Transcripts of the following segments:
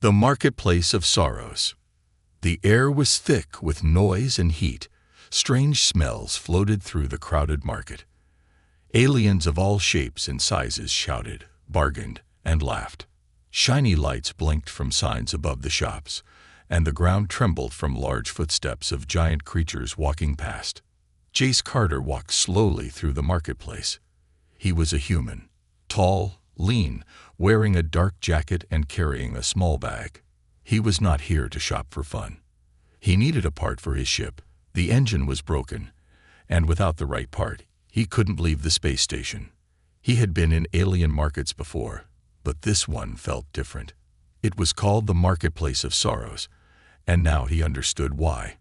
The marketplace of sorrows. The air was thick with noise and heat. Strange smells floated through the crowded market. Aliens of all shapes and sizes shouted, bargained, and laughed. Shiny lights blinked from signs above the shops, and the ground trembled from large footsteps of giant creatures walking past. Jace Carter walked slowly through the marketplace. He was a human, tall, lean, wearing a dark jacket and carrying a small bag. He was not here to shop for fun. He needed a part for his ship. The engine was broken, and without the right part, he couldn't leave the space station. He had been in alien markets before, but this one felt different. It was called the Marketplace of Sorrows, and now he understood why.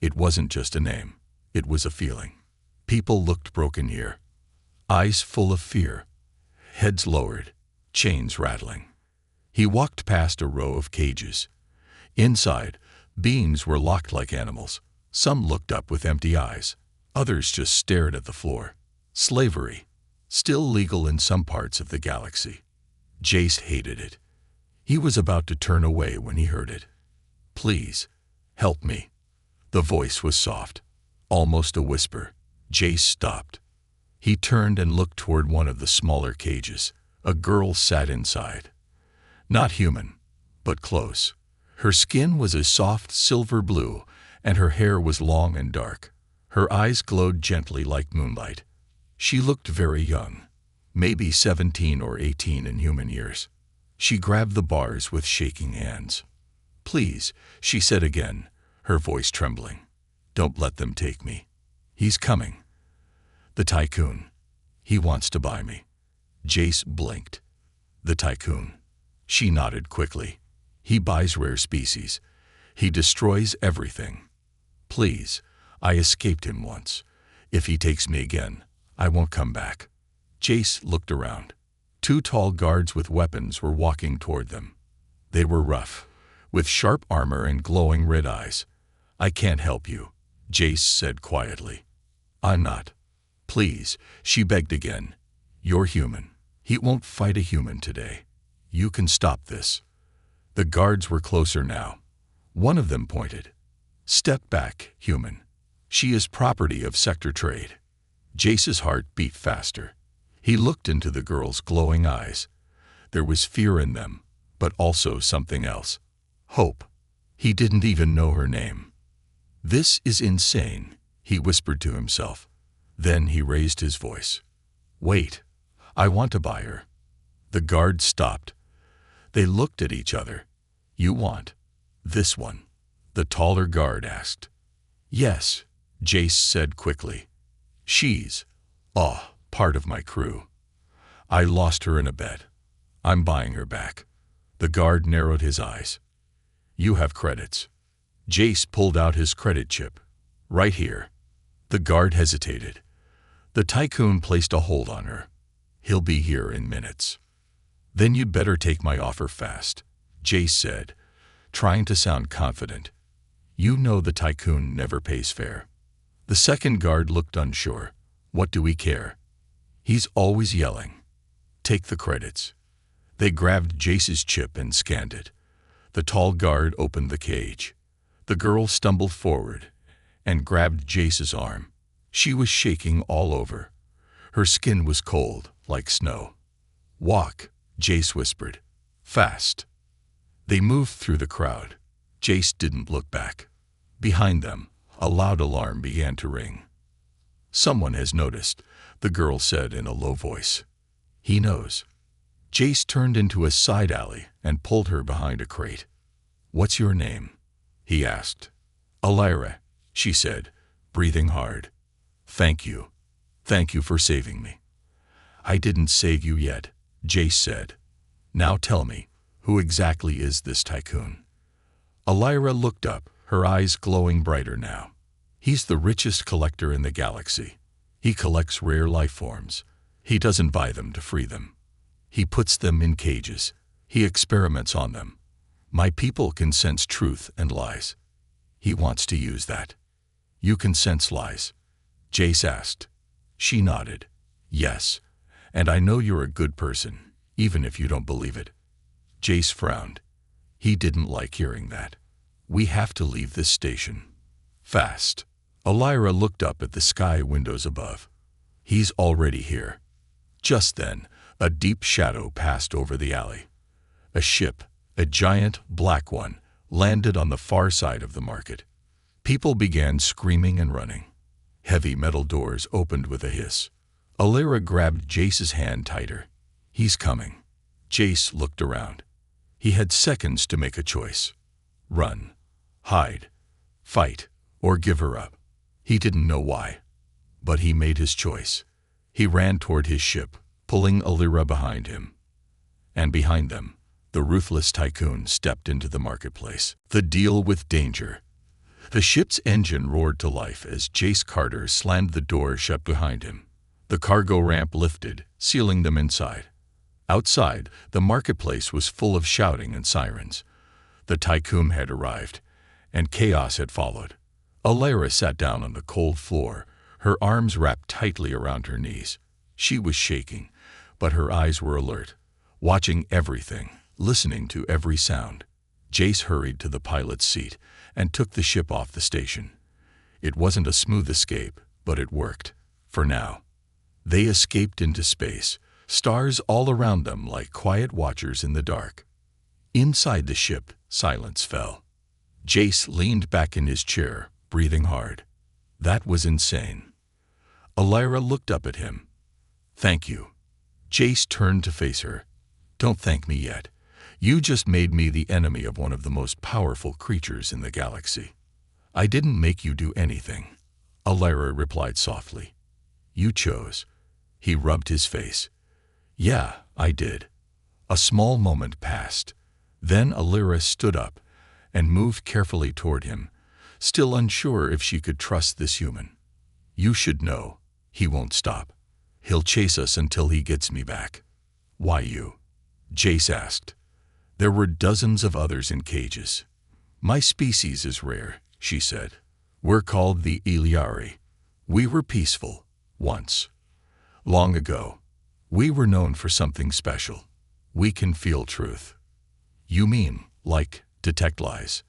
It wasn't just a name. It was a feeling. People looked broken here, eyes full of fear, heads lowered, chains rattling. He walked past a row of cages. Inside, beings were locked like animals. Some looked up with empty eyes. Others just stared at the floor. Slavery, still legal in some parts of the galaxy. Jace hated it. He was about to turn away when he heard it. "Please, help me." The voice was soft, almost a whisper. Jace stopped. He turned and looked toward one of the smaller cages. A girl sat inside. Not human, but close. Her skin was a soft silver blue, and her hair was long and dark. Her eyes glowed gently like moonlight. She looked very young, maybe 17 or 18 in human years. She grabbed the bars with shaking hands. "Please," she said again, her voice trembling. "Don't let them take me. He's coming. The Tycoon. He wants to buy me." Jace blinked. "The Tycoon." She nodded quickly. "He buys rare species. He destroys everything. Please, I escaped him once. If he takes me again, I won't come back." Jace looked around. 2 tall guards with weapons were walking toward them. They were rough, with sharp armor and glowing red eyes. "I can't help you," Jace said quietly. "I'm not." "Please," she begged again. "You're human. He won't fight a human today. You can stop this." The guards were closer now. One of them pointed. "Step back, human. She is property of Sector Trade." Jace's heart beat faster. He looked into the girl's glowing eyes. There was fear in them, but also something else. Hope. He didn't even know her name. "This is insane," he whispered to himself. Then he raised his voice. "Wait. I want to buy her." The guard stopped. They looked at each other. "You want this one?" the taller guard asked. "Yes," Jace said quickly. "She's, part of my crew. I lost her in a bet. I'm buying her back." The guard narrowed his eyes. "You have credits." Jace pulled out his credit chip. "Right here." The guard hesitated. The Tycoon placed a hold on her. "He'll be here in minutes." "Then you'd better take my offer fast," Jace said, trying to sound confident. "You know the Tycoon never pays fair." The second guard looked unsure. "What do we care? He's always yelling." "Take the credits." They grabbed Jace's chip and scanned it. The tall guard opened the cage. The girl stumbled forward and grabbed Jace's arm. She was shaking all over. Her skin was cold, like snow. "Walk," Jace whispered. "Fast." They moved through the crowd. Jace didn't look back. Behind them, a loud alarm began to ring. "Someone has noticed," the girl said in a low voice. "He knows." Jace turned into a side alley and pulled her behind a crate. "What's your name?" he asked. "Elira," she said, breathing hard. "Thank you. Thank you for saving me." "I didn't save you yet," Jace said. "Now tell me, who exactly is this Tycoon?" Elira looked up, her eyes glowing brighter now. "He's the richest collector in the galaxy. He collects rare life forms. He doesn't buy them to free them. He puts them in cages. He experiments on them. My people can sense truth and lies. He wants to use that." "You can sense lies?" Jace asked. She nodded. "Yes, and I know you're a good person, even if you don't believe it." Jace frowned. He didn't like hearing that. We have to leave this station. Fast. Elira looked up at the sky windows above. He's already here. Just then, a deep shadow passed over the alley. A ship, a giant black one, landed on the far side of the market. People began screaming and running. Heavy metal doors opened with a hiss. Elira grabbed Jace's hand tighter. He's coming. Jace looked around. He had seconds to make a choice. Run, hide, fight, or give her up. He didn't know why, but he made his choice. He ran toward his ship, pulling Elira behind him. And behind them, the Ruthless Tycoon stepped into the marketplace. The deal with danger. The ship's engine roared to life as Jace Carter slammed the door shut behind him. The cargo ramp lifted, sealing them inside. Outside, the marketplace was full of shouting and sirens. The Tycoon had arrived, and chaos had followed. Elira sat down on the cold floor, her arms wrapped tightly around her knees. She was shaking, but her eyes were alert, watching everything, listening to every sound. Jace hurried to the pilot's seat and took the ship off the station. It wasn't a smooth escape, but it worked, for now. They escaped into space, stars all around them like quiet watchers in the dark. Inside the ship, silence fell. Jace leaned back in his chair, breathing hard. That was insane. Elira looked up at him. Thank you. Jace turned to face her. Don't thank me yet. You just made me the enemy of one of the most powerful creatures in the galaxy. I didn't make you do anything. Elira replied softly. You chose. He rubbed his face. Yeah, I did. A small moment passed. Then Elira stood up and moved carefully toward him, still unsure if she could trust this human. You should know, he won't stop. He'll chase us until he gets me back. Why you? Jace asked. There were dozens of others in cages. My species is rare, she said. We're called the Iliari. We were peaceful, once. Long ago. We were known for something special. We can feel truth. You mean, like, detect lies?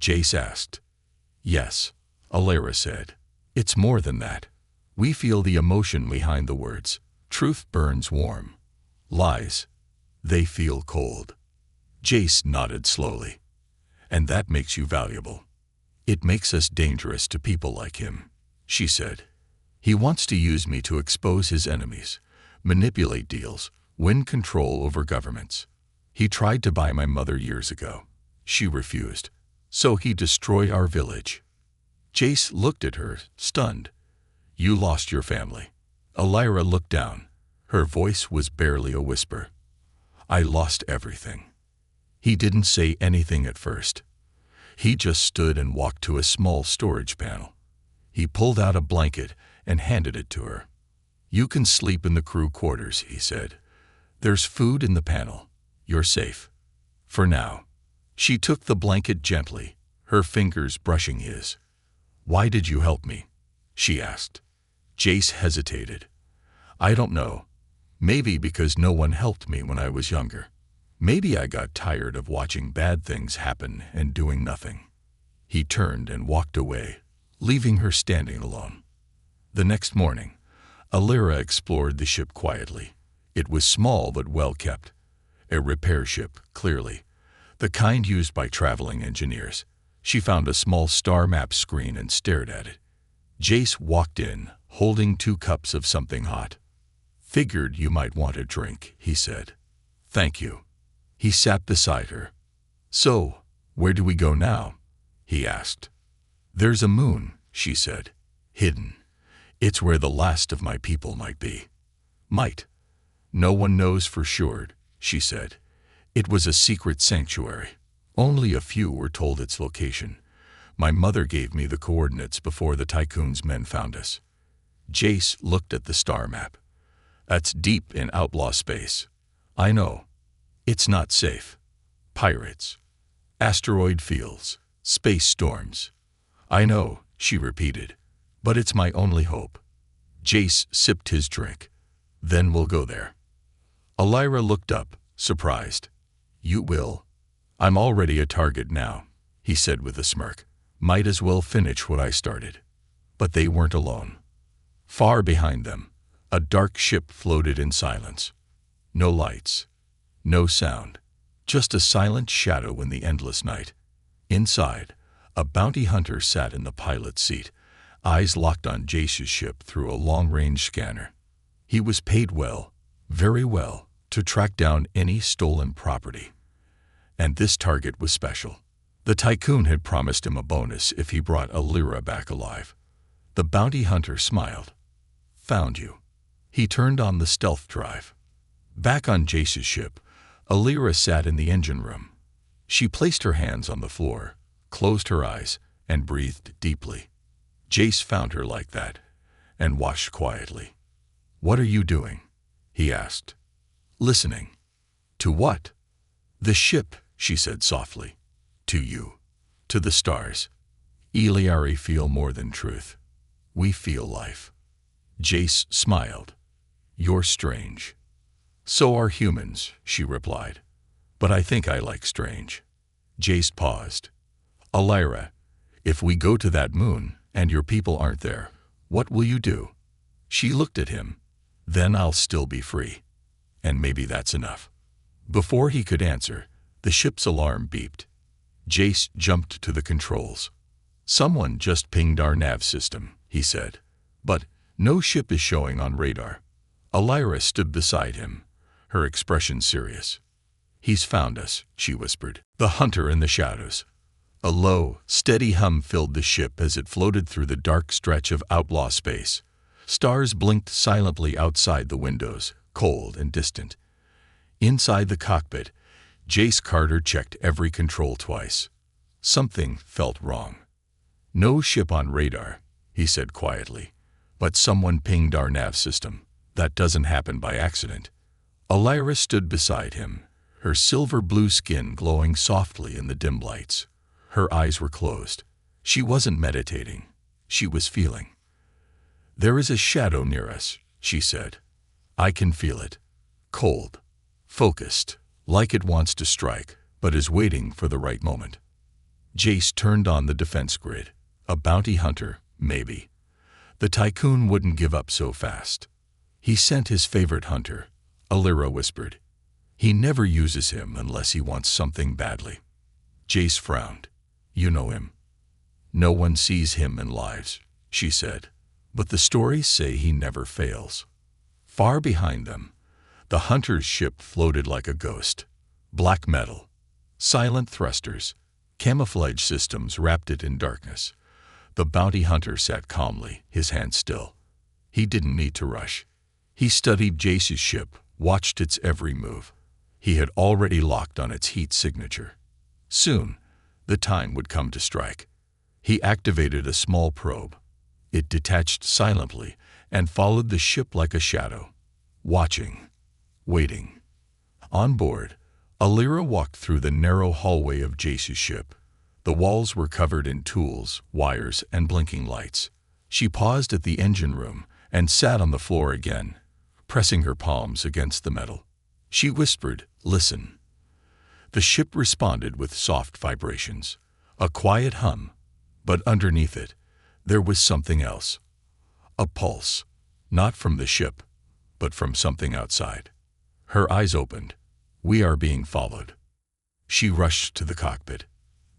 Jace asked. Yes, Elira said. It's more than that. We feel the emotion behind the words. Truth burns warm. Lies, they feel cold. Jace nodded slowly. And that makes you valuable. It makes us dangerous to people like him, she said. He wants to use me to expose his enemies, manipulate deals, win control over governments. He tried to buy my mother years ago. She refused. So he destroyed our village. Jace looked at her, stunned. You lost your family. Elira looked down. Her voice was barely a whisper. I lost everything. He didn't say anything at first. He just stood and walked to a small storage panel. He pulled out a blanket and handed it to her. You can sleep in the crew quarters, he said. There's food in the panel. You're safe. For now. She took the blanket gently, her fingers brushing his. Why did you help me? She asked. Jace hesitated. I don't know. Maybe because no one helped me when I was younger. Maybe I got tired of watching bad things happen and doing nothing. He turned and walked away, leaving her standing alone. The next morning, Elira explored the ship quietly. It was small but well kept. A repair ship, clearly. The kind used by traveling engineers. She found a small star map screen and stared at it. Jace walked in, holding 2 cups of something hot. Figured you might want a drink, he said. Thank you. He sat beside her. So, where do we go now? He asked. There's a moon, she said. Hidden. It's where the last of my people might be. Might. No one knows for sure, she said. It was a secret sanctuary. Only a few were told its location. My mother gave me the coordinates before the Tycoon's men found us. Jace looked at the star map. That's deep in outlaw space. I know. It's not safe. Pirates. Asteroid fields. Space storms. I know, she repeated. But it's my only hope. Jace sipped his drink. Then we'll go there. Elira looked up, surprised. You will? I'm already a target now, he said with a smirk. Might as well finish what I started. But they weren't alone. Far behind them, a dark ship floated in silence. No lights, no sound, just a silent shadow in the endless night. Inside, a bounty hunter sat in the pilot's seat, eyes locked on Jace's ship through a long-range scanner. He was paid well, very well, to track down any stolen property. And this target was special. The Tycoon had promised him a bonus if he brought Alira back alive. The bounty hunter smiled. Found you. He turned on the stealth drive. Back on Jace's ship, Alira sat in the engine room. She placed her hands on the floor, closed her eyes, and breathed deeply. Jace found her like that, and watched quietly. What are you doing? He asked. Listening. To what? The ship, she said softly. To you. To the stars. Eliari feel more than truth. We feel life. Jace smiled. You're strange. So are humans, she replied. But I think I like strange. Jace paused. Alira, if we go to that moon and your people aren't there, what will you do? She looked at him. Then I'll still be free. And maybe that's enough. Before he could answer, the ship's alarm beeped. Jace jumped to the controls. Someone just pinged our nav system, he said. But no ship is showing on radar. Alira stood beside him, her expression serious. He's found us, she whispered. The hunter in the shadows. A low, steady hum filled the ship as it floated through the dark stretch of outlaw space. Stars blinked silently outside the windows, cold and distant. Inside the cockpit, Jace Carter checked every control twice. Something felt wrong. No ship on radar, he said quietly. But someone pinged our nav system. That doesn't happen by accident. Alira stood beside him, her silver-blue skin glowing softly in the dim lights. Her eyes were closed. She wasn't meditating. She was feeling. There is a shadow near us, she said. I can feel it. Cold. Focused. Like it wants to strike, but is waiting for the right moment. Jace turned on the defense grid. A bounty hunter, maybe. The Tycoon wouldn't give up so fast. He sent his favorite hunter, Alira whispered. He never uses him unless he wants something badly. Jace frowned. You know him. No one sees him in lives, she said. But the stories say he never fails. Far behind them, the hunter's ship floated like a ghost. Black metal, silent thrusters, camouflage systems wrapped it in darkness. The bounty hunter sat calmly, his hands still. He didn't need to rush. He studied Jace's ship, watched its every move. He had already locked on its heat signature. Soon, the time would come to strike. He activated a small probe. It detached silently and followed the ship like a shadow, watching, waiting. On board, Alira walked through the narrow hallway of Jace's ship. The walls were covered in tools, wires, and blinking lights. She paused at the engine room and sat on the floor again, pressing her palms against the metal. She whispered, "Listen." The ship responded with soft vibrations, a quiet hum, but underneath it, there was something else. A pulse, not from the ship, but from something outside. Her eyes opened. We are being followed. She rushed to the cockpit.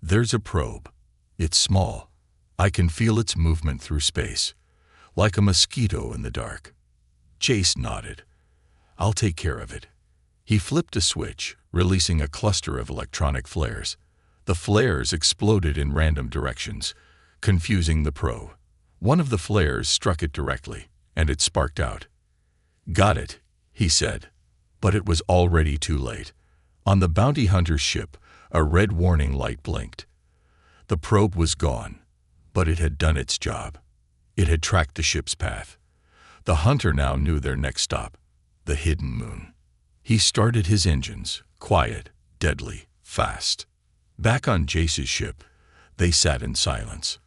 There's a probe. It's small. I can feel its movement through space, like a mosquito in the dark. Jace nodded. I'll take care of it. He flipped a switch, releasing a cluster of electronic flares. The flares exploded in random directions, confusing the probe. One of the flares struck it directly, and it sparked out. Got it, he said. But it was already too late. On the bounty hunter's ship, a red warning light blinked. The probe was gone, but it had done its job. It had tracked the ship's path. The hunter now knew their next stop, the hidden moon. He started his engines, quiet, deadly, fast. Back on Jace's ship, they sat in silence.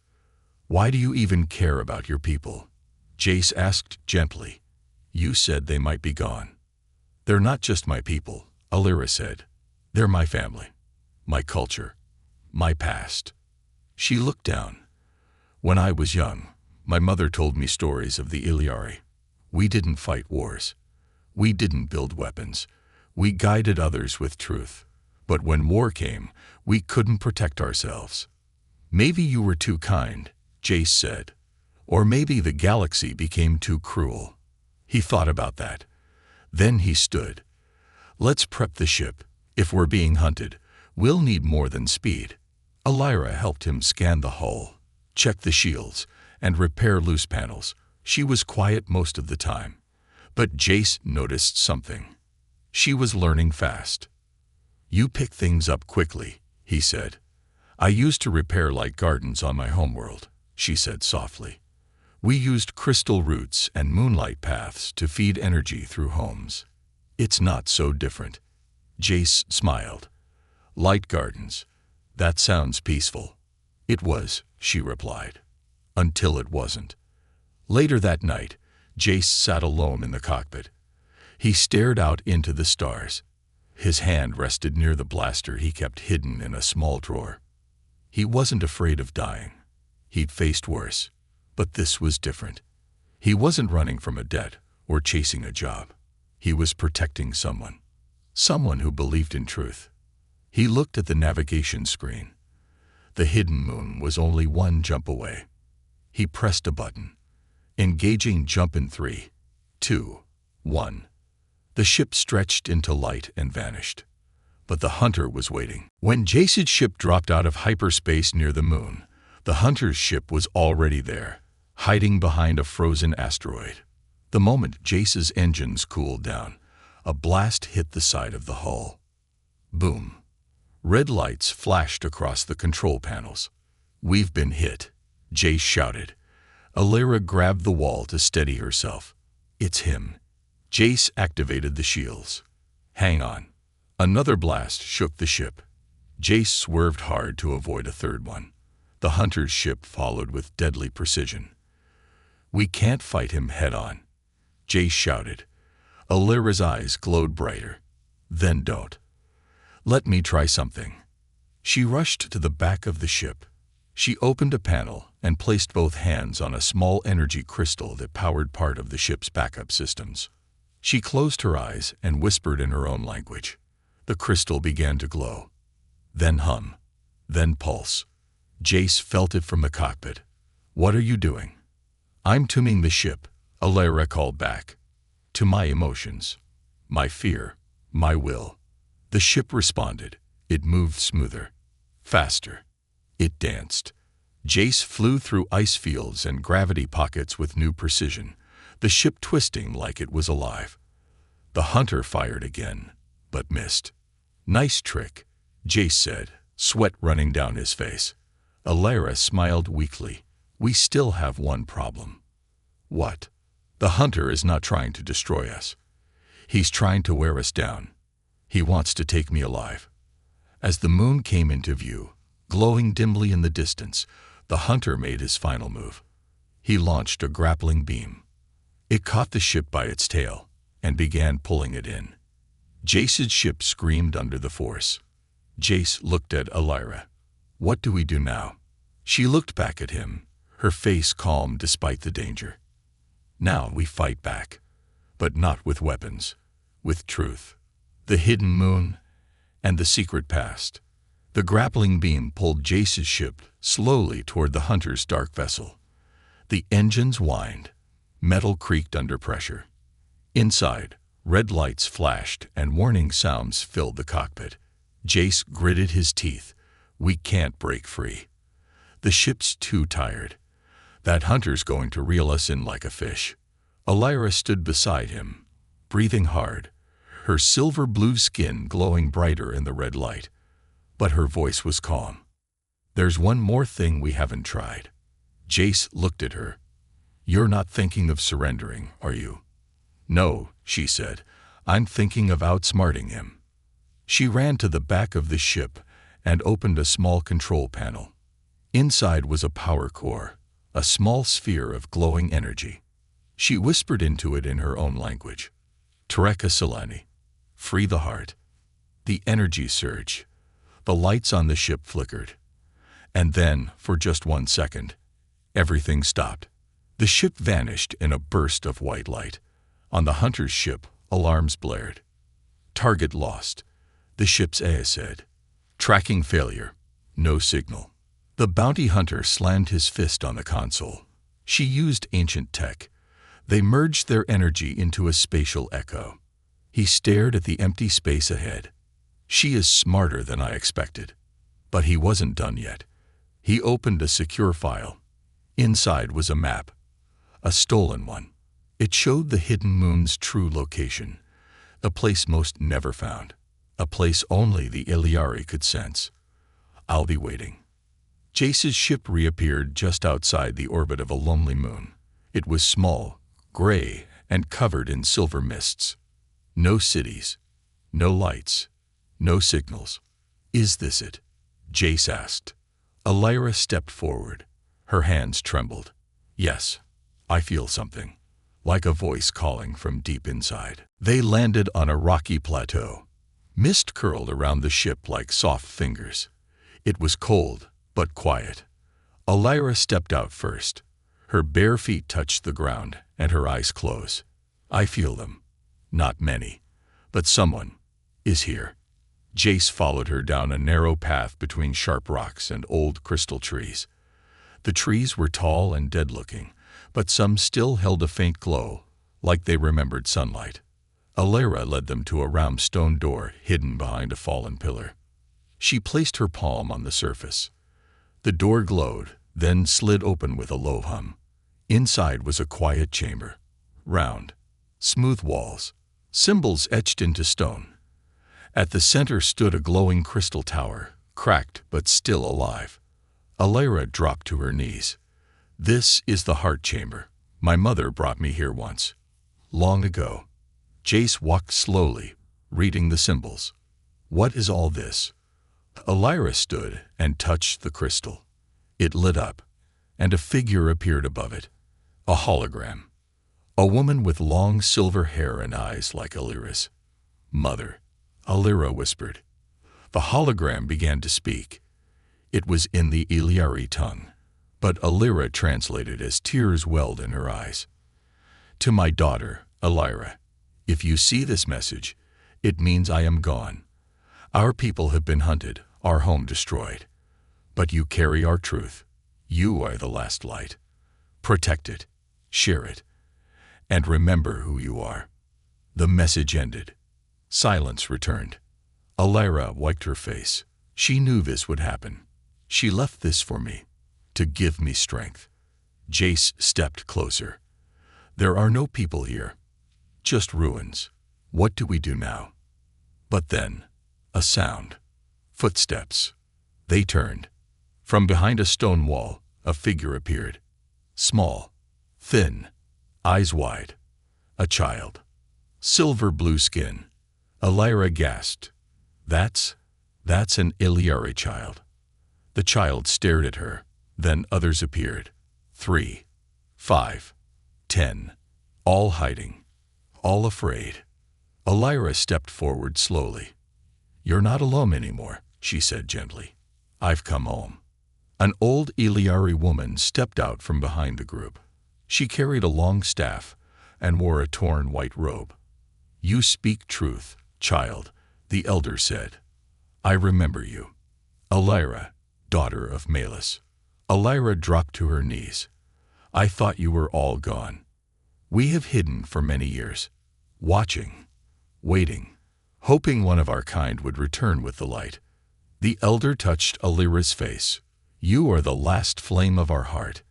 Why do you even care about your people? Jace asked gently. You said they might be gone. They're not just my people, Alira said. They're my family. my culture, my past. She looked down. When I was young, my mother told me stories of the Iliari. We didn't fight wars. We didn't build weapons. We guided others with truth. But when war came, we couldn't protect ourselves. Maybe you were too kind, Jace said. Or maybe the galaxy became too cruel. He thought about that. Then he stood. Let's prep the ship. If we're being hunted, we'll need more than speed. Elira helped him scan the hull, check the shields, and repair loose panels. She was quiet most of the time. But Jace noticed something. She was learning fast. You pick things up quickly, he said. I used to repair like gardens on my homeworld, she said softly. We used crystal roots and moonlight paths to feed energy through homes. It's not so different. Jace smiled. Light gardens. That sounds peaceful. It was, she replied. Until it wasn't. Later that night, Jace sat alone in the cockpit. He stared out into the stars. His hand rested near the blaster he kept hidden in a small drawer. He wasn't afraid of dying. He'd faced worse. But this was different. He wasn't running from a debt or chasing a job. He was protecting someone. Someone who believed in truth. He looked at the navigation screen. The hidden moon was only one jump away. He pressed a button. Engaging jump in 3, 2, 1. The ship stretched into light and vanished. But the hunter was waiting. When Jace's ship dropped out of hyperspace near the moon, the hunter's ship was already there, hiding behind a frozen asteroid. The moment Jace's engines cooled down, a blast hit the side of the hull. Boom. Red lights flashed across the control panels. We've been hit, Jace shouted. Elira grabbed the wall to steady herself. It's him. Jace activated the shields. Hang on. Another blast shook the ship. Jace swerved hard to avoid a third one. The hunter's ship followed with deadly precision. We can't fight him head-on, Jace shouted. Elira's eyes glowed brighter. Then don't. Let me try something. She rushed to the back of the ship. She opened a panel and placed both hands on a small energy crystal that powered part of the ship's backup systems. She closed her eyes and whispered in her own language. The crystal began to glow. Then hum. Then pulse. Jace felt it from the cockpit. What are you doing? I'm tuning the ship, Elira called back. To my emotions. My fear. My will. The ship responded. It moved smoother. Faster. It danced. Jace flew through ice fields and gravity pockets with new precision, the ship twisting like it was alive. The hunter fired again, but missed. Nice trick, Jace said, sweat running down his face. Elira smiled weakly. We still have one problem. What? The hunter is not trying to destroy us. He's trying to wear us down. He wants to take me alive. As the moon came into view, glowing dimly in the distance, the hunter made his final move. He launched a grappling beam. It caught the ship by its tail and began pulling it in. Jace's ship screamed under the force. Jace looked at Elira. What do we do now? She looked back at him, her face calm despite the danger. Now we fight back, but not with weapons, with truth. The hidden moon and the secret past. The grappling beam pulled Jace's ship slowly toward the hunter's dark vessel. The engines whined. Metal creaked under pressure. Inside, red lights flashed and warning sounds filled the cockpit. Jace gritted his teeth. We can't break free. The ship's too tired. That hunter's going to reel us in like a fish. Elira stood beside him, breathing hard, her silver blue skin glowing brighter in the red light. But her voice was calm. There's one more thing we haven't tried. Jace looked at her. You're not thinking of surrendering, are you? No, she said. I'm thinking of outsmarting him. She ran to the back of the ship and opened a small control panel. Inside was a power core, a small sphere of glowing energy. She whispered into it in her own language. Tereka Seleni, free the heart. The energy surge. The lights on the ship flickered. And then, for just 1 second, everything stopped. The ship vanished in a burst of white light. On the hunter's ship, alarms blared. Target lost. The ship's AI said. Tracking failure. No signal. The bounty hunter slammed his fist on the console. She used ancient tech. They merged their energy into a spatial echo. He stared at the empty space ahead. She is smarter than I expected. But he wasn't done yet. He opened a secure file. Inside was a map. A stolen one. It showed the hidden moon's true location. A place most never found. A place only the Iliari could sense. I'll be waiting. Jace's ship reappeared just outside the orbit of a lonely moon. It was small, gray, and covered in silver mists. No cities. No lights. No signals. Is this it? Jace asked. Elira stepped forward. Her hands trembled. Yes, I feel something. Like a voice calling from deep inside. They landed on a rocky plateau. Mist curled around the ship like soft fingers. It was cold, but quiet. Elira stepped out first. Her bare feet touched the ground, and her eyes closed. I feel them. Not many, but someone is here. Jace followed her down a narrow path between sharp rocks and old crystal trees. The trees were tall and dead-looking, but some still held a faint glow, like they remembered sunlight. Elira led them to a round stone door hidden behind a fallen pillar. She placed her palm on the surface. The door glowed, then slid open with a low hum. Inside was a quiet chamber. Round, smooth walls, symbols etched into stone. At the center stood a glowing crystal tower, cracked but still alive. Elira dropped to her knees. This is the heart chamber. My mother brought me here once. Long ago. Jace walked slowly, reading the symbols. What is all this? Elira stood and touched the crystal. It lit up, and a figure appeared above it. A hologram. A woman with long silver hair and eyes like Elira's. Mother, Elira whispered. The hologram began to speak. It was in the Iliari tongue, but Elira translated as tears welled in her eyes. To my daughter, Elira, if you see this message, it means I am gone. Our people have been hunted, our home destroyed. But you carry our truth. You are the last light. Protect it, share it, and remember who you are. The message ended. Silence returned. Elira wiped her face. She knew this would happen. She left this for me, to give me strength. Jace stepped closer. There are no people here, just ruins. What do we do now? But then, a sound. Footsteps. They turned. From behind a stone wall, a figure appeared. Small, thin, eyes wide. A child. Silver blue skin. Elira gasped. That's an Iliari child. The child stared at her. Then others appeared. 3, 5, 10. All hiding. All afraid. Elira stepped forward slowly. You're not alone anymore, she said gently. I've come home. An old Iliari woman stepped out from behind the group. She carried a long staff and wore a torn white robe. You speak truth, child, the elder said. I remember you. Elira, daughter of Malus. Elira dropped to her knees. I thought you were all gone. We have hidden for many years, watching, waiting, hoping one of our kind would return with the light. The elder touched Elira's face. You are the last flame of our heart,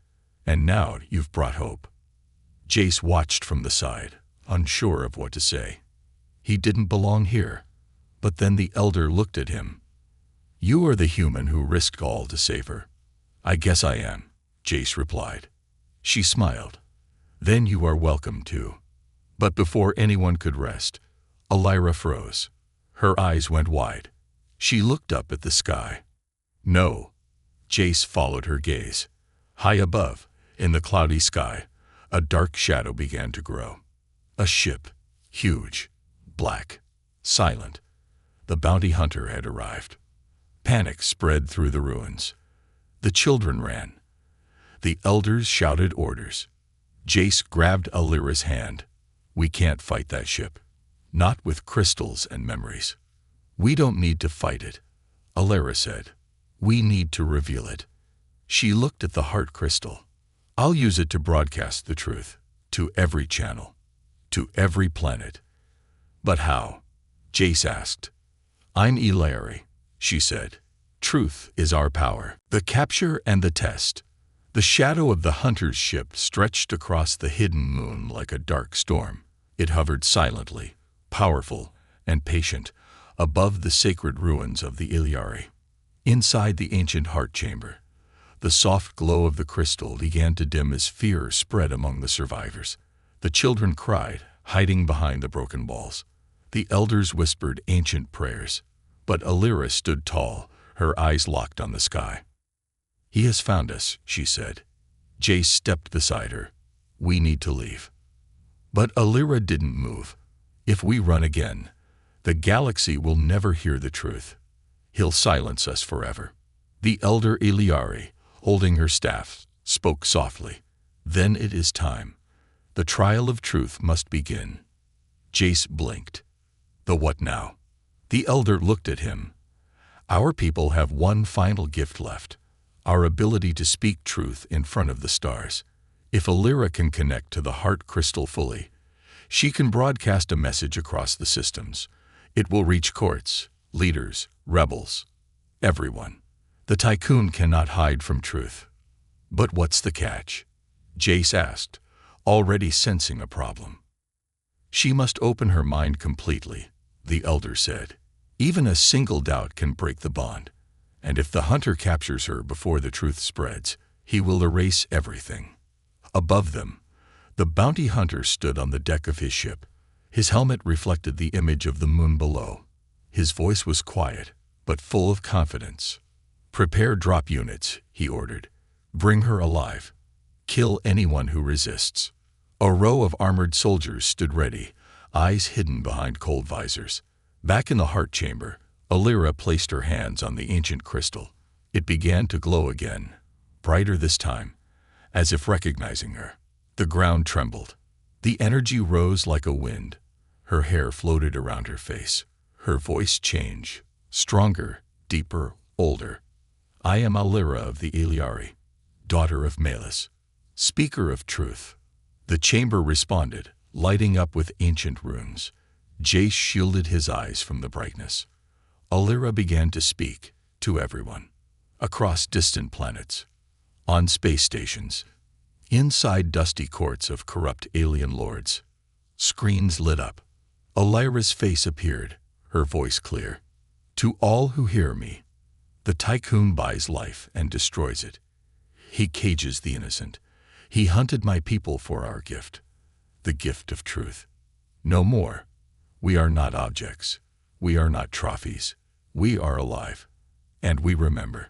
and now you've brought hope. Jace watched from the side, unsure of what to say. He didn't belong here. But then the elder looked at him. You are the human who risked all to save her. I guess I am, Jace replied. She smiled. Then you are welcome too. But before anyone could rest, Elira froze. Her eyes went wide. She looked up at the sky. No. Jace followed her gaze. High above, in the cloudy sky, a dark shadow began to grow. A ship, huge, black, silent. The bounty hunter had arrived. Panic spread through the ruins. The children ran. The elders shouted orders. Jace grabbed Alira's hand. "We can't fight that ship. Not with crystals and memories." "We don't need to fight it," Alira said. "We need to reveal it." She looked at the heart crystal. "I'll use it to broadcast the truth. To every channel. To every planet." "But how?" Jace asked. "I'm Ilari," she said. "Truth is our power." The capture and the test. The shadow of the hunter's ship stretched across the hidden moon like a dark storm. It hovered silently, powerful, and patient, above the sacred ruins of the Ilari. Inside the ancient heart chamber, the soft glow of the crystal began to dim as fear spread among the survivors. The children cried, hiding behind the broken walls. The elders whispered ancient prayers, but Alira stood tall, her eyes locked on the sky. "He has found us," she said. Jace stepped beside her. "We need to leave." But Alira didn't move. "If we run again, the galaxy will never hear the truth. He'll silence us forever." The elder Iliari, holding her staff, spoke softly. "Then it is time. The trial of truth must begin." Jace blinked. "The what now?" The elder looked at him. "Our people have one final gift left, our ability to speak truth in front of the stars. If Alira can connect to the heart crystal fully, she can broadcast a message across the systems. It will reach courts, leaders, rebels, everyone. The Tycoon cannot hide from truth." "But what's the catch?" Jace asked, already sensing a problem. "She must open her mind completely," the elder said. "Even a single doubt can break the bond. And if the hunter captures her before the truth spreads, he will erase everything." Above them, the bounty hunter stood on the deck of his ship. His helmet reflected the image of the moon below. His voice was quiet, but full of confidence. "Prepare drop units," he ordered. "Bring her alive. Kill anyone who resists." A row of armored soldiers stood ready, eyes hidden behind cold visors. Back in the heart chamber, Alira placed her hands on the ancient crystal. It began to glow again, brighter this time, as if recognizing her. The ground trembled. The energy rose like a wind. Her hair floated around her face. Her voice changed, stronger, deeper, older. "I am Alira of the Iliari, daughter of Malus, speaker of truth." The chamber responded, lighting up with ancient runes. Jace shielded his eyes from the brightness. Alira began to speak, to everyone. Across distant planets, on space stations, inside dusty courts of corrupt alien lords. Screens lit up. Alira's face appeared, her voice clear. "To all who hear me, the Tycoon buys life and destroys it. He cages the innocent. He hunted my people for our gift, the gift of truth. No more. We are not objects. We are not trophies. We are alive. And we remember."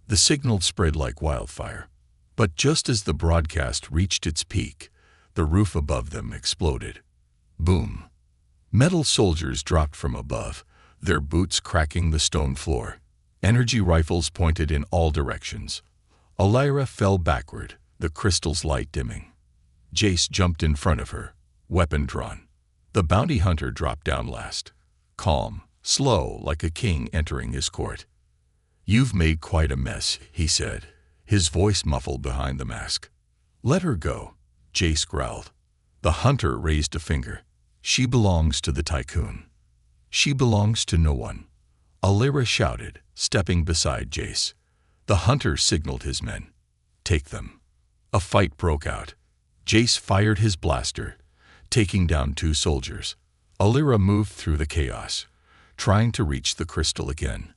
The signal spread like wildfire. But just as the broadcast reached its peak, the roof above them exploded. Boom. Metal soldiers dropped from above, their boots cracking the stone floor. Energy rifles pointed in all directions. Alira fell backward, the crystal's light dimming. Jace jumped in front of her, weapon drawn. The bounty hunter dropped down last, calm, slow like a king entering his court. "You've made quite a mess," he said, his voice muffled behind the mask. "Let her go," Jace growled. The hunter raised a finger. "She belongs to the Tycoon. She belongs to no one." Alira shouted, stepping beside Jace. The hunter signaled his men. "Take them." A fight broke out. Jace fired his blaster, taking down 2 soldiers. Alira moved through the chaos, trying to reach the crystal again.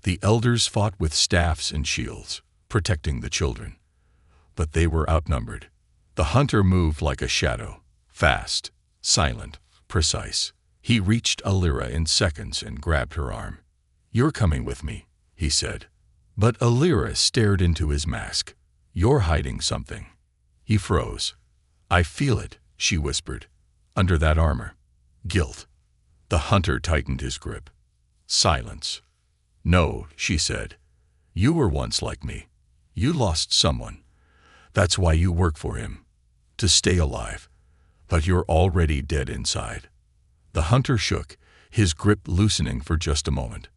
The elders fought with staffs and shields, protecting the children. But they were outnumbered. The hunter moved like a shadow, fast, silent, precise. He reached Alira in seconds and grabbed her arm. "You're coming with me," he said. But Alira stared into his mask. "You're hiding something." He froze. "I feel it," she whispered. "Under that armor. Guilt." The hunter tightened his grip. Silence. No, she said. You were once like me. You lost someone. That's why you work for him. To stay alive. But you're already dead inside. The hunter shook, his grip loosening for just a moment.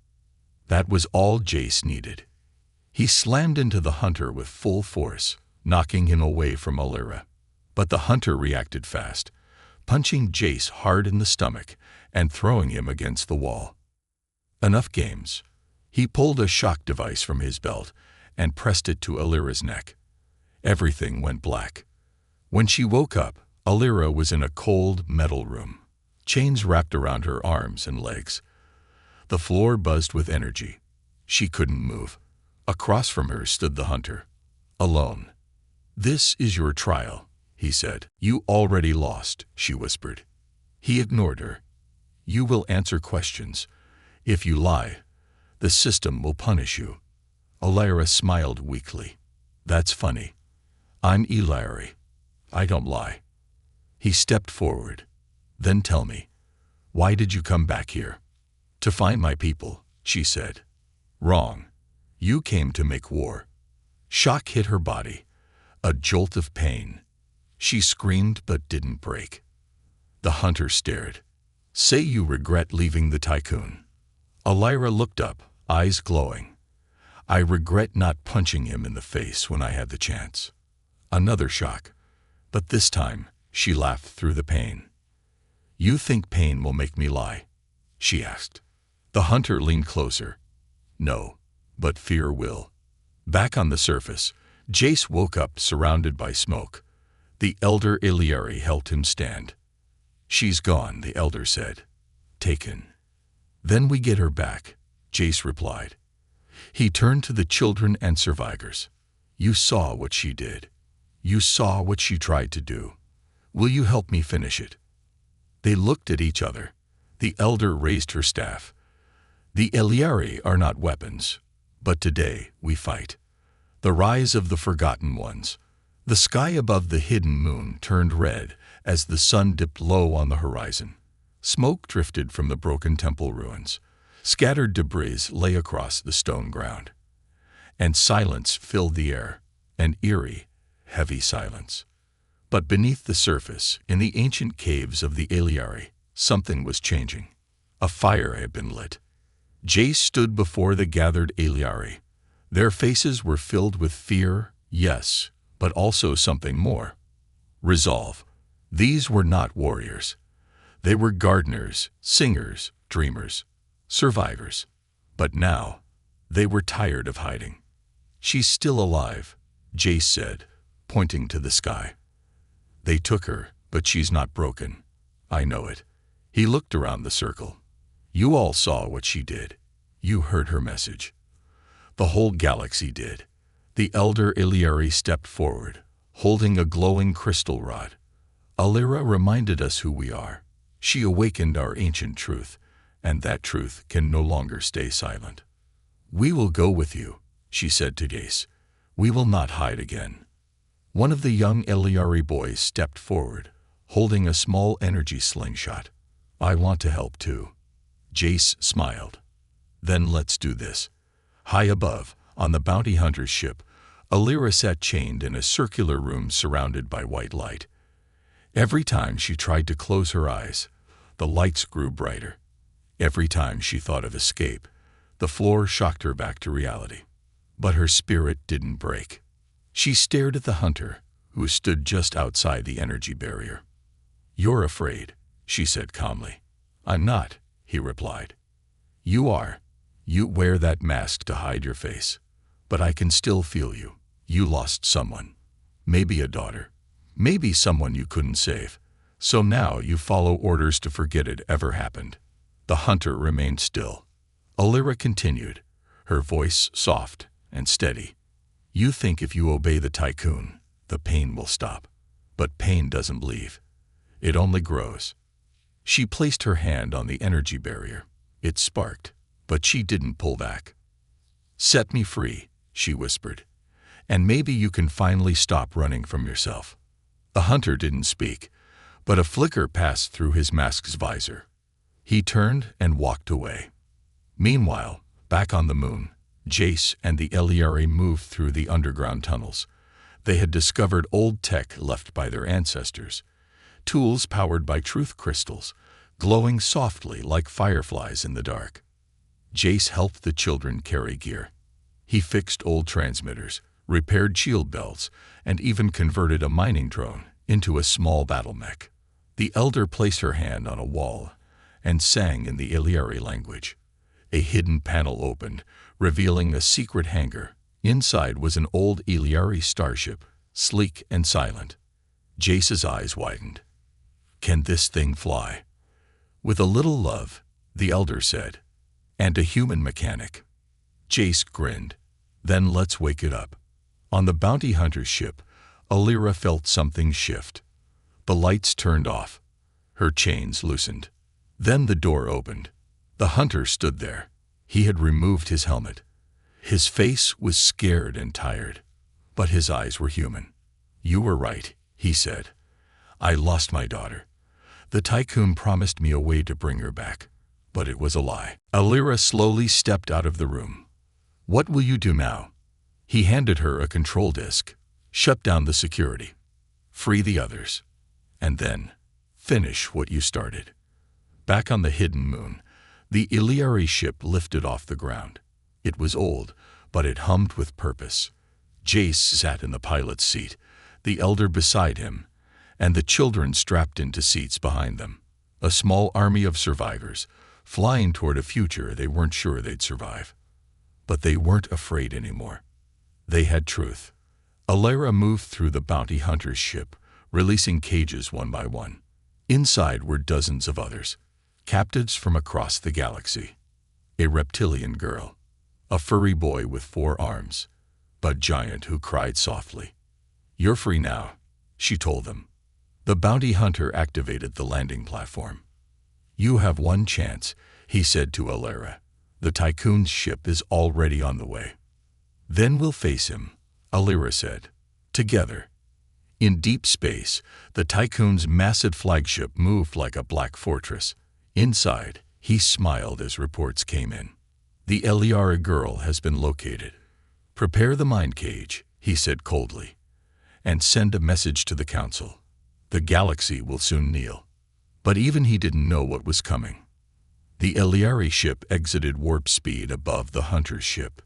That was all Jace needed. He slammed into the hunter with full force, knocking him away from Alira. But the hunter reacted fast, punching Jace hard in the stomach and throwing him against the wall. Enough games. He pulled a shock device from his belt and pressed it to Alira's neck. Everything went black. When she woke up, Alira was in a cold metal room, chains wrapped around her arms and legs. The floor buzzed with energy. She couldn't move. Across from her stood the hunter, alone. This is your trial, he said. You already lost, she whispered. He ignored her. You will answer questions. If you lie, the system will punish you. Alira smiled weakly. That's funny. I'm Ilari. I don't lie. He stepped forward. Then tell me, why did you come back here? To find my people, she said. Wrong. You came to make war. Shock hit her body, a jolt of pain. She screamed but didn't break. The hunter stared. Say you regret leaving the Tycoon. Alira looked up, eyes glowing. I regret not punching him in the face when I had the chance. Another shock. But this time, she laughed through the pain. You think pain will make me lie? She asked. The hunter leaned closer. No, but fear will. Back on the surface, Jace woke up surrounded by smoke. The elder Iliari helped him stand. She's gone, the elder said. Taken. Then we get her back, Jace replied. He turned to the children and survivors. You saw what she did. You saw what she tried to do. Will you help me finish it? They looked at each other. The elder raised her staff. The Iliari are not weapons, but today we fight. The rise of the Forgotten Ones. The sky above the hidden moon turned red as the sun dipped low on the horizon. Smoke drifted from the broken temple ruins. Scattered debris lay across the stone ground. And silence filled the air, an eerie, heavy silence. But beneath the surface, in the ancient caves of the Iliari, something was changing. A fire had been lit. Jace stood before the gathered Iliari. Their faces were filled with fear, yes, but also something more. Resolve. These were not warriors. They were gardeners, singers, dreamers, survivors. But now, they were tired of hiding. She's still alive, Jace said, pointing to the sky. They took her, but she's not broken. I know it. He looked around the circle. You all saw what she did. You heard her message. The whole galaxy did. The elder Iliari stepped forward, holding a glowing crystal rod. Alira reminded us who we are. She awakened our ancient truth, and that truth can no longer stay silent. We will go with you, she said to Jace. We will not hide again. One of the young Iliari boys stepped forward, holding a small energy slingshot. I want to help too. Jace smiled. Then let's do this. High above, on the bounty hunter's ship, Alira sat chained in a circular room surrounded by white light. Every time she tried to close her eyes, the lights grew brighter. Every time she thought of escape, the floor shocked her back to reality. But her spirit didn't break. She stared at the hunter, who stood just outside the energy barrier. You're afraid, she said calmly. I'm not, he replied. You are. You wear that mask to hide your face. But I can still feel you. You lost someone. Maybe a daughter. Maybe someone you couldn't save. So now you follow orders to forget it ever happened. The hunter remained still. Alira continued, her voice soft and steady. You think if you obey the Tycoon, the pain will stop. But pain doesn't leave. It only grows. She placed her hand on the energy barrier. It sparked, but she didn't pull back. Set me free, she whispered, and maybe you can finally stop running from yourself. The hunter didn't speak, but a flicker passed through his mask's visor. He turned and walked away. Meanwhile, Back on the moon, Jace and the Eliari moved through the underground tunnels. They had discovered old tech left by their ancestors, tools powered by truth crystals, glowing softly like fireflies in the dark. Jace helped the children carry gear. He fixed old transmitters, repaired shield belts, and even converted a mining drone into a small battle mech. The elder placed her hand on a wall and sang in the Eliari language. A hidden panel opened, revealing a secret hangar. Inside was an old Eliari starship, sleek and silent. Jace's eyes widened. "Can this thing fly?" "With a little love," the elder said. "And a human mechanic." Jace grinned. "Then let's wake it up." On the bounty hunter's ship, Alira felt something shift. The lights turned off. Her chains loosened. Then the door opened. The hunter stood there. He had removed his helmet. His face was scared and tired, but his eyes were human. "You were right," he said. "I lost my daughter. The Tycoon promised me a way to bring her back, but it was a lie." Alira slowly stepped out of the room. "What will you do now?" He handed her a control disk. "Shut down the security. Free the others. And then, finish what you started." Back on the hidden moon, the Eliari ship lifted off the ground. It was old, but it hummed with purpose. Jace sat in the pilot's seat, the elder beside him, and the children strapped into seats behind them. A small army of survivors, flying toward a future they weren't sure they'd survive. But they weren't afraid anymore. They had truth. Alira moved through the bounty hunter's ship, releasing cages one by one. Inside were dozens of others, captives from across the galaxy. A reptilian girl, a furry boy with 4 arms, but giant who cried softly. "You're free now," she told them. The bounty hunter activated the landing platform. "You have one chance," he said to Alira. "The Tycoon's ship is already on the way." "Then we'll face him," Alira said. "Together." In deep space, the Tycoon's massive flagship moved like a black fortress. Inside, he smiled as reports came in. "The Eliara girl has been located. Prepare the mind cage," he said coldly, "and send a message to the council. The galaxy will soon kneel." But even he didn't know what was coming. The Eliari ship exited warp speed above the hunter's ship.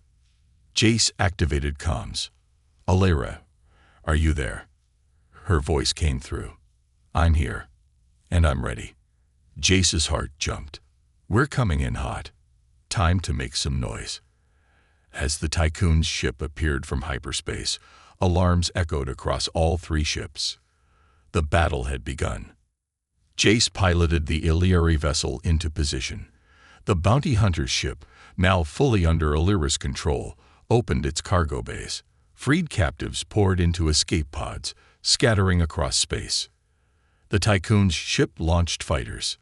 Jace activated comms. "Alira, are you there?" Her voice came through. "I'm here, and I'm ready." Jace's heart jumped. "We're coming in hot. Time to make some noise." As the Tycoon's ship appeared from hyperspace, alarms echoed across all 3 ships. The battle had begun. Jace piloted the Eliari vessel into position. The bounty hunter's ship, now fully under Alira's control, opened its cargo bays. Freed captives poured into escape pods, scattering across space. The Tycoon's ship launched fighters.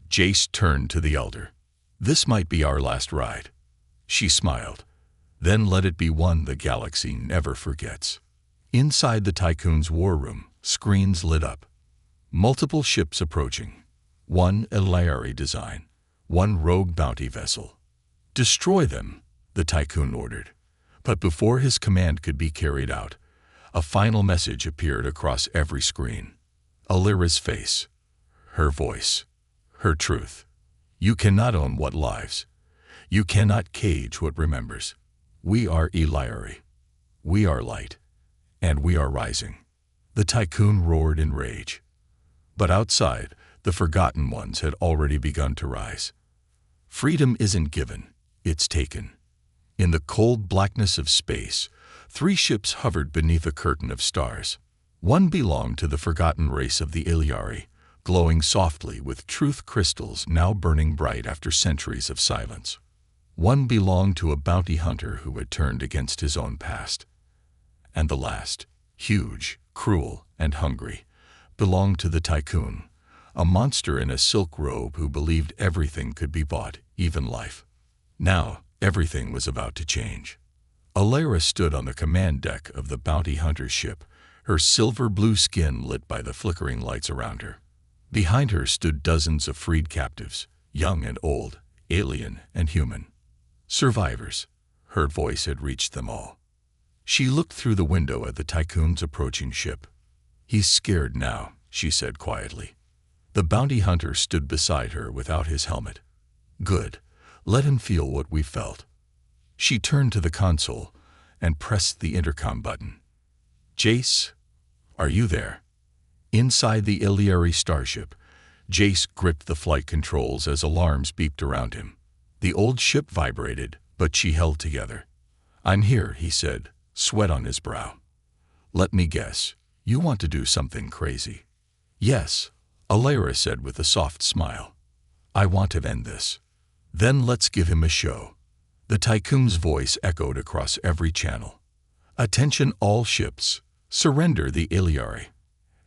Jace turned to the elder. "This might be our last ride." She smiled. "Then let it be one the galaxy never forgets." Inside the Tycoon's war room, screens lit up. Multiple ships approaching. One Eliari design, one rogue bounty vessel. "Destroy them," the Tycoon ordered. But before his command could be carried out, a final message appeared across every screen. Alira's face, her voice, her truth. "You cannot own what lives. You cannot cage what remembers. We are Eliari. We are light. And we are rising." The Tycoon roared in rage. But outside, the Forgotten Ones had already begun to rise. Freedom isn't given, it's taken. In the cold blackness of space, 3 ships hovered beneath a curtain of stars. One belonged to the forgotten race of the Eliari, glowing softly with truth crystals now burning bright after centuries of silence. One belonged to a bounty hunter who had turned against his own past. And the last, huge, cruel, and hungry, belonged to the Tycoon, a monster in a silk robe who believed everything could be bought, even life. Now, everything was about to change. Alira stood on the command deck of the bounty hunter's ship, her silver-blue skin lit by the flickering lights around her. Behind her stood dozens of freed captives, young and old, alien and human. Survivors. Her voice had reached them all. She looked through the window at the Tycoon's approaching ship. "He's scared now," she said quietly. The bounty hunter stood beside her without his helmet. "Good. Let him feel what we felt." She turned to the console and pressed the intercom button. "Jace, are you there?" Inside the Iliari starship, Jace gripped the flight controls as alarms beeped around him. The old ship vibrated, but she held together. "I'm here," he said, sweat on his brow. "Let me guess, you want to do something crazy." "Yes," Alara said with a soft smile. "I want to end this. Then let's give him a show." The Tycoon's voice echoed across every channel. "Attention all ships. Surrender the Iliari.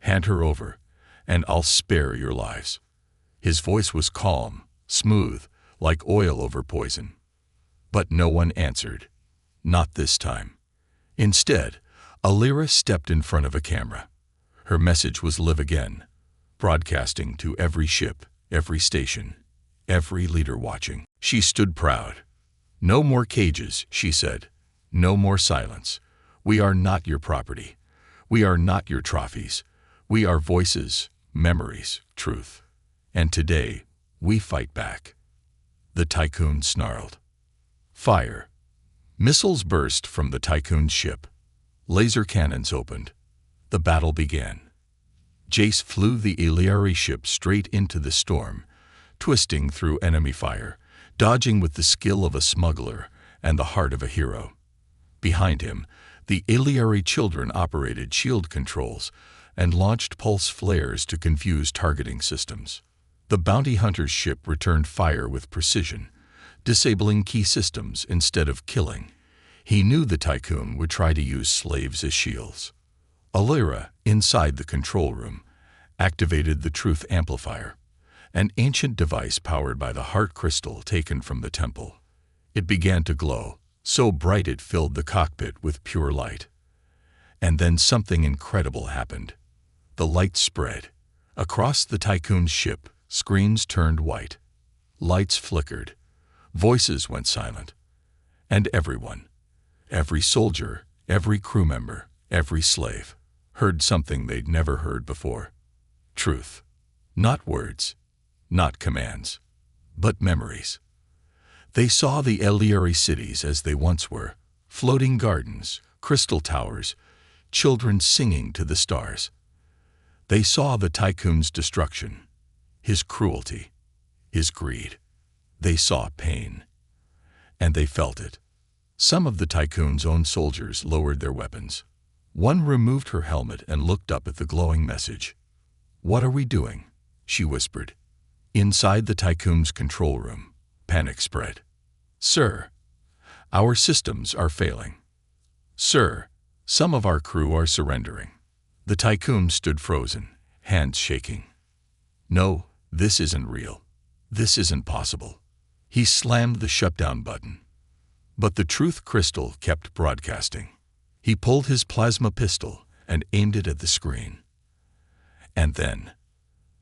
Hand her over, and I'll spare your lives." His voice was calm, smooth, like oil over poison. But no one answered. Not this time. Instead, Alara stepped in front of a camera. Her message was live again, broadcasting to every ship, every station, every leader watching. She stood proud. "No more cages," she said. "No more silence. We are not your property. We are not your trophies. We are voices, memories, truth. And today, we fight back." The Tycoon snarled. Fire. Missiles burst from the Tycoon's ship. Laser cannons opened. The battle began. Jace flew the Iliari ship straight into the storm, twisting through enemy fire, dodging with the skill of a smuggler and the heart of a hero. Behind him, the Iliari children operated shield controls and launched pulse flares to confuse targeting systems. The bounty hunter's ship returned fire with precision, disabling key systems instead of killing. He knew the Tycoon would try to use slaves as shields. Alara, inside the control room, activated the truth amplifier, an ancient device powered by the heart crystal taken from the temple. It began to glow, so bright it filled the cockpit with pure light. And then something incredible happened. The light spread. Across the Tycoon's ship, screens turned white. Lights flickered. Voices went silent. And everyone, every soldier, every crew member, every slave, heard something they'd never heard before. Truth. Not words, not commands, but memories. They saw the Iliari cities as they once were, floating gardens, crystal towers, children singing to the stars. They saw the Tycoon's destruction, his cruelty, his greed. They saw pain. And they felt it. Some of the Tycoon's own soldiers lowered their weapons. One removed her helmet and looked up at the glowing message. "What are we doing?" she whispered. Inside the Tycoon's control room, panic spread. "Sir, our systems are failing. Sir, some of our crew are surrendering." The Tycoon stood frozen, hands shaking. "No, this isn't real. This isn't possible." He slammed the shutdown button. But the truth crystal kept broadcasting. He pulled his plasma pistol and aimed it at the screen. And then,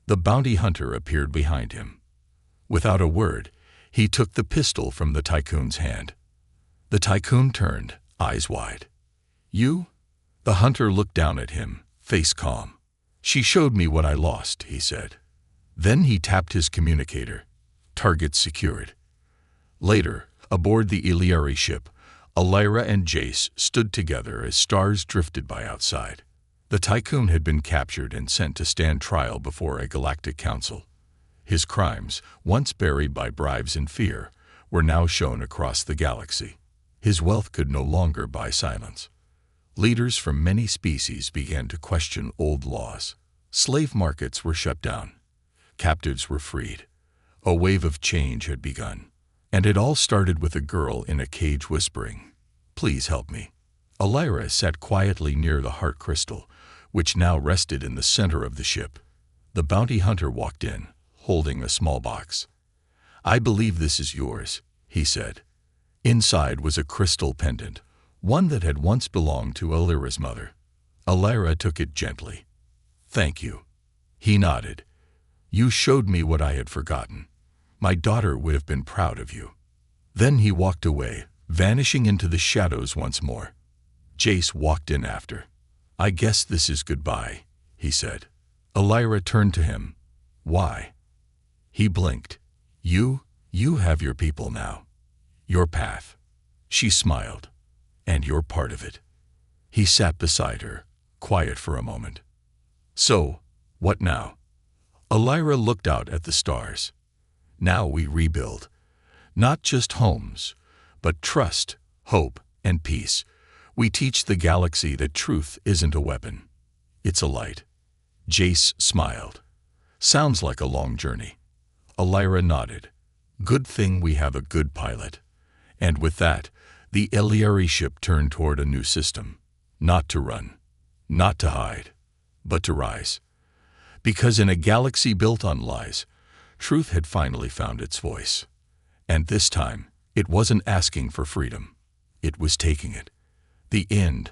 the bounty hunter appeared behind him. Without a word, he took the pistol from the Tycoon's hand. The Tycoon turned, eyes wide. "You?" The hunter looked down at him, face calm. "She showed me what I lost," he said. Then he tapped his communicator. Target secured. Later, aboard the Iliari ship, Alara and Jace stood together as stars drifted by outside. The Tycoon had been captured and sent to stand trial before a galactic council. His crimes, once buried by bribes and fear, were now shown across the galaxy. His wealth could no longer buy silence. Leaders from many species began to question old laws. Slave markets were shut down. Captives were freed. A wave of change had begun. And it all started with a girl in a cage whispering, "Please help me." Alara sat quietly near the heart crystal, which now rested in the center of the ship. The bounty hunter walked in, holding a small box. "I believe this is yours," he said. Inside was a crystal pendant, one that had once belonged to Alara's mother. Alara took it gently. "Thank you." He nodded. "You showed me what I had forgotten. My daughter would have been proud of you." Then he walked away, vanishing into the shadows once more. Jace walked in after. "I guess this is goodbye," he said. Elira turned to him. "Why?" He blinked. You have your people now. Your path." She smiled. "And you're part of it." He sat beside her, quiet for a moment. "So, what now?" Elira looked out at the stars. "Now we rebuild. Not just homes, but trust, hope, and peace. We teach the galaxy that truth isn't a weapon. It's a light." Jace smiled. "Sounds like a long journey." Elira nodded. "Good thing we have a good pilot." And with that, the Eliari ship turned toward a new system. Not to run, not to hide, but to rise. Because in a galaxy built on lies, truth had finally found its voice. And this time, it wasn't asking for freedom. It was taking it. The end